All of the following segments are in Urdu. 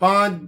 5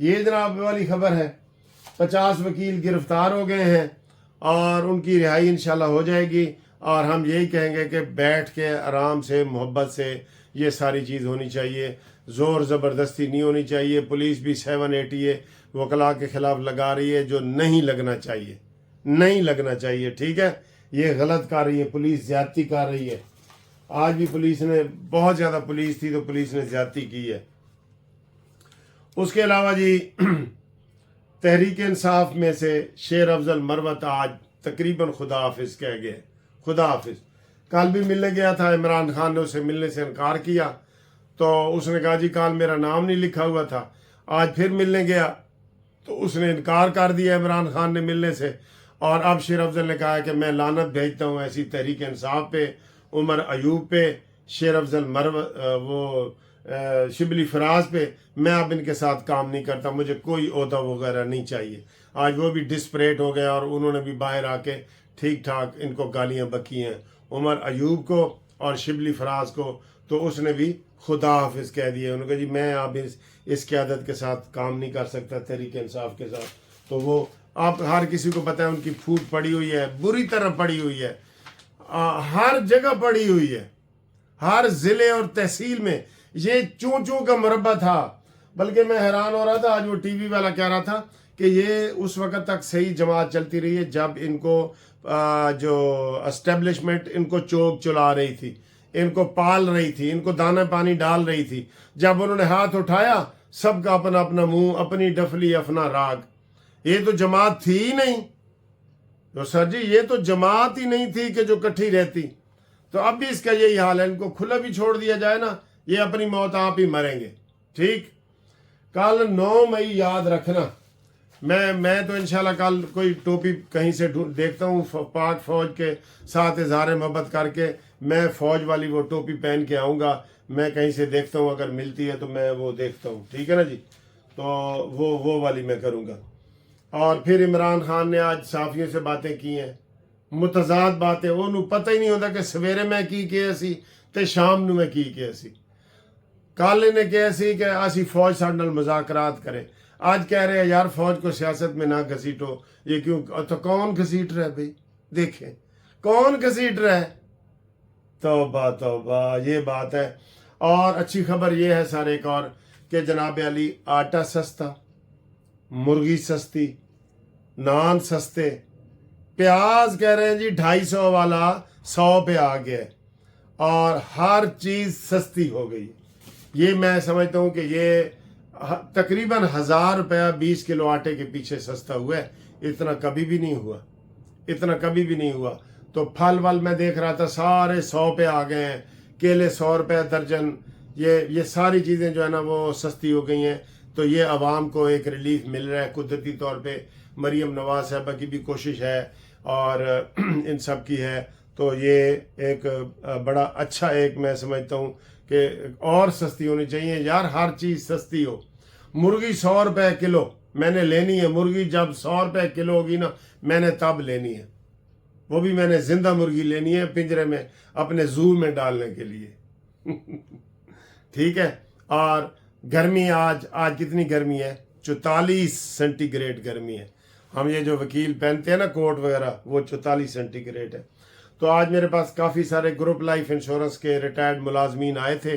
یہ جناب والی خبر ہے، 50 وکیل گرفتار ہو گئے ہیں اور ان کی رہائی انشاءاللہ ہو جائے گی، اور ہم یہی کہیں گے کہ بیٹھ کے آرام سے محبت سے یہ ساری چیز ہونی چاہیے، زور زبردستی نہیں ہونی چاہیے۔ پولیس بھی 780 وکلاء کے خلاف لگا رہی ہے جو نہیں لگنا چاہیے، نہیں لگنا چاہیے، ٹھیک ہے، یہ غلط کر رہی ہے، پولیس زیادتی کر رہی ہے۔ آج بھی پولیس نے بہت زیادہ پولیس تھی تو پولیس نے زیادتی کی ہے۔ اس کے علاوہ جی تحریک انصاف میں سے شیر افضل مروت آج تقریباً خدا حافظ کہہ گئے، خدا حافظ۔ کل بھی ملنے گیا تھا، عمران خان نے اسے ملنے سے انکار کیا تو اس نے کہا جی کل میرا نام نہیں لکھا ہوا تھا۔ آج پھر ملنے گیا تو اس نے انکار کر دیا عمران خان نے ملنے سے، اور اب شیر افضل نے کہا کہ میں لعنت بھیجتا ہوں ایسی تحریک انصاف پہ، عمر ایوب پہ، شیر افضل شبلی فراز پہ، میں اب ان کے ساتھ کام نہیں کرتا، مجھے کوئی عہدہ وغیرہ نہیں چاہیے۔ آج وہ بھی ڈسپریٹ ہو گئے اور انہوں نے بھی باہر آ کے ٹھیک ٹھاک ان کو گالیاں بکی ہیں، عمر ایوب کو اور شبلی فراز کو، تو اس نے بھی خدا حافظ کہہ دیا۔ انہوں نے کہا جی میں اب اس قیادت کے ساتھ کام نہیں کر سکتا، تحریک انصاف کے ساتھ۔ تو وہ آپ ہر کسی کو پتہ ہے ان کی پھوٹ پڑی ہوئی ہے، بری طرح پڑی ہوئی ہے، ہر جگہ پڑی ہوئی ہے، ہر ضلع اور تحصیل میں یہ چوں چوں کا مربع تھا۔ بلکہ میں حیران ہو رہا تھا، آج وہ ٹی وی والا کہہ رہا تھا کہ یہ اس وقت تک صحیح جماعت چلتی رہی ہے جب ان کو جو اسٹیبلشمنٹ ان کو چوک چلا رہی تھی، ان کو پال رہی تھی، ان کو دانہ پانی ڈال رہی تھی۔ جب انہوں نے ہاتھ اٹھایا سب کا اپنا اپنا منہ، اپنی ڈفلی اپنا راگ، یہ تو جماعت تھی ہی نہیں۔ تو سر جی یہ تو جماعت ہی نہیں تھی کہ جو کٹھی رہتی۔ تو اب بھی اس کا یہی حال ہے، ان کو کھلا بھی چھوڑ دیا جائے نا، یہ اپنی موت آپ ہی مریں گے، ٹھیک۔ کل 9 مئی یاد رکھنا، میں تو انشاءاللہ کل کوئی ٹوپی کہیں سے دیکھتا ہوں پاک فوج کے ساتھ اظہار محبت کر کے، میں فوج والی وہ ٹوپی پہن کے آؤں گا، میں کہیں سے دیکھتا ہوں اگر ملتی ہے تو میں وہ دیکھتا ہوں، ٹھیک ہے نا جی، تو وہ والی میں کروں گا۔ اور پھر عمران خان نے آج صحافیوں سے باتیں کی ہیں، متضاد باتیں، انہوں پتہ ہی نہیں ہوتا کہ سویرے میں کی کیا سی تے شام نو میں کی کیا سی۔ کل انہیں کہا سی کہ اسی فوج ساڈے نال مذاکرات کرے، آج کہہ رہے ہیں یار فوج کو سیاست میں نہ گھسیٹو، یہ کیوں؟ تو کون گھسیٹ رہا ہے بھائی؟ دیکھیں کون گھسیٹ رہا ہے؟ توبہ توبہ، یہ بات ہے۔ اور اچھی خبر یہ ہے سر ایک اور کہ جناب علی آٹا سستا، مرغی سستی، نان سستے، پیاز کہہ رہے ہیں جی 250 والا 100 پہ آ گیا، اور ہر چیز سستی ہو گئی۔ یہ میں سمجھتا ہوں کہ یہ تقریباً 1000 روپیہ 20 کلو آٹے کے پیچھے سستا ہوا ہے، اتنا کبھی بھی نہیں ہوا، اتنا کبھی بھی نہیں ہوا۔ تو پھل ول میں دیکھ رہا تھا سارے 100 پہ آ گئے ہیں، کیلے 100 روپے درجن، یہ ساری چیزیں جو ہے نا وہ سستی ہو گئی ہیں۔ تو یہ عوام کو ایک ریلیف مل رہا ہے قدرتی طور پہ۔ مریم نواز صاحبہ کی بھی کوشش ہے اور ان سب کی ہے، تو یہ ایک بڑا اچھا ایک میں سمجھتا ہوں کہ اور سستی ہونی چاہیے یار، ہر چیز سستی ہو۔ مرغی 100 روپے کلو میں نے لینی ہے، مرغی جب 100 روپے کلو ہوگی نا میں نے تب لینی ہے، وہ بھی میں نے زندہ مرغی لینی ہے پنجرے میں اپنے زو میں ڈالنے کے لیے ٹھیک ہے۔ اور گرمی آج کتنی گرمی ہے؟ 44 سینٹی گریڈ گرمی ہے۔ ہم یہ جو وکیل پہنتے ہیں نا کوٹ وغیرہ وہ 44 سینٹی گریڈ ہے۔ تو آج میرے پاس کافی سارے گروپ لائف انشورنس کے ریٹائرڈ ملازمین آئے تھے،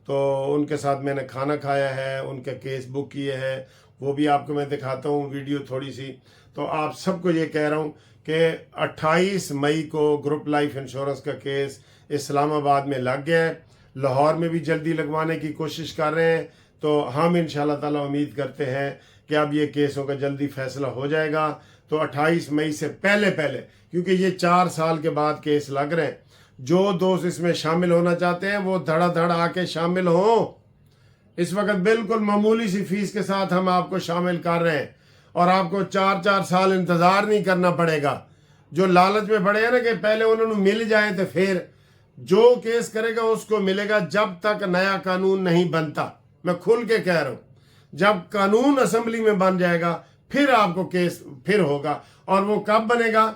تو ان کے ساتھ میں نے کھانا کھایا ہے، ان کے کیس بک کیے ہیں، وہ بھی آپ کو میں دکھاتا ہوں ویڈیو تھوڑی سی۔ تو آپ سب کو یہ کہہ رہا ہوں کہ 28 مئی کو گروپ لائف انشورنس کا کیس اسلام آباد میں لگ گیا ہے، لاہور میں بھی جلدی لگوانے کی کوشش کر رہے ہیں۔ تو ہم انشاءاللہ تعالیٰ امید کرتے ہیں کہ اب یہ کیسوں کا جلدی فیصلہ ہو جائے گا۔ تو 28 مئی سے پہلے کیونکہ یہ 4 سال کے بعد کیس لگ رہے ہیں، جو دوست اس میں شامل ہونا چاہتے ہیں وہ دھڑا دھڑ آ کے شامل ہوں۔ اس وقت بالکل معمولی سی فیس کے ساتھ ہم آپ کو شامل کر رہے ہیں، اور آپ کو 4 سال انتظار نہیں کرنا پڑے گا۔ جو لالچ میں پڑے ہیں نا کہ پہلے انہوں نے مل جائیں تو پھر جو کیس کرے گا اس کو ملے گا، جب تک نیا قانون نہیں بنتا۔ میں کھل کے کہہ رہا ہوں، جب قانون اسمبلی میں بن جائے گا پھر آپ کو کیس پھر ہوگا۔ اور وہ کب بنے گا؟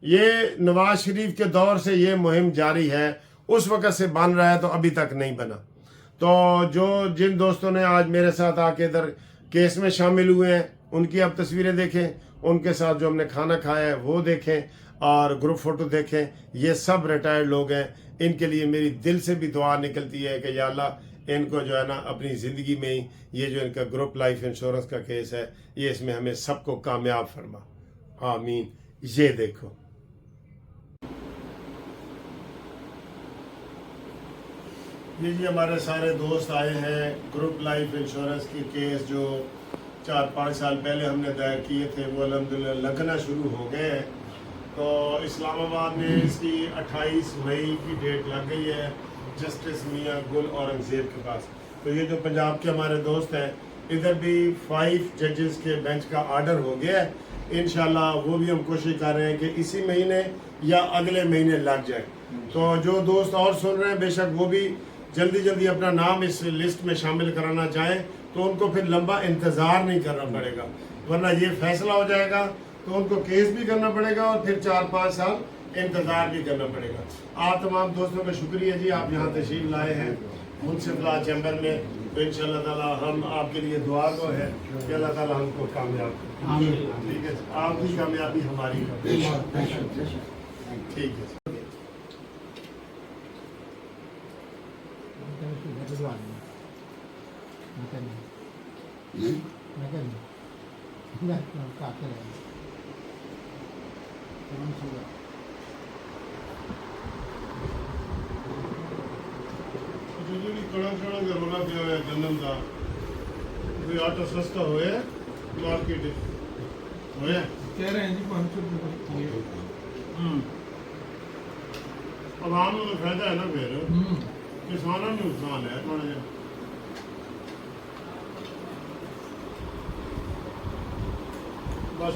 یہ نواز شریف کے دور سے یہ مہم جاری ہے، اس وقت سے بن رہا ہے، تو ابھی تک نہیں بنا۔ تو جن دوستوں نے آج میرے ساتھ آ کے ادھر کیس میں شامل ہوئے ہیں ان کی آپ تصویریں دیکھیں، ان کے ساتھ جو ہم نے کھانا کھایا ہے وہ دیکھیں، اور گروپ فوٹو دیکھیں. یہ سب ریٹائرڈ لوگ ہیں. ان کے لیے میری دل سے بھی دعا نکلتی ہے کہ یا اللہ ان کو جو ہے نا اپنی زندگی میں ہی یہ جو ان کا گروپ لائف انشورنس کا کیس ہے یہ اس میں ہمیں سب کو کامیاب فرما. آمین. یہ دیکھو یہ جی ہمارے سارے دوست آئے ہیں. گروپ لائف انشورنس کی کیس جو 4-5 سال پہلے ہم نے دائر کیے تھے وہ الحمدللہ لگنا شروع ہو گئے ہیں. تو اسلام آباد میں اس کی 28 مئی کی ڈیٹ لگ گئی ہے جسٹس میاں گل اورنگزیب کے پاس. تو یہ جو پنجاب کے ہمارے دوست ہیں ادھر بھی 5 ججز کے بینچ کا آرڈر ہو گیا ہے. انشاءاللہ وہ بھی ہم کوشش کر رہے ہیں کہ اسی مہینے یا اگلے مہینے لگ جائے. تو جو دوست اور سن رہے ہیں بے شک وہ بھی جلدی جلدی اپنا نام اس لسٹ میں شامل کرانا چاہیں تو ان کو پھر لمبا انتظار نہیں کرنا پڑے گا، ورنہ یہ فیصلہ ہو جائے گا تو ان کو کیس بھی کرنا پڑے گا اور پھر 4-5 سال انتظار بھی کرنا پڑے گا. آپ تمام دوستوں کا شکریہ جی، آپ یہاں تشریف لائے ہیں منصف لا چیمبر میں. تو انشاءاللہ تعالی ہم آپ کے لیے دعا کو ہے کہ اللہ تعالی ہم کو کامیاب کرے. ٹھیک ہے، آپ کی کامیابی ہماری ٹھیک ہے. رونا پیا ہوا گندم کا کوئی آٹا سستا ہوئے مارکیٹ ہوئے کہہ رہے ہیں جی 500 روپئے. عوام کو تو فائدہ ہے نا، پھر کسانوں میں نقصان ہے تھوڑا جہا. بس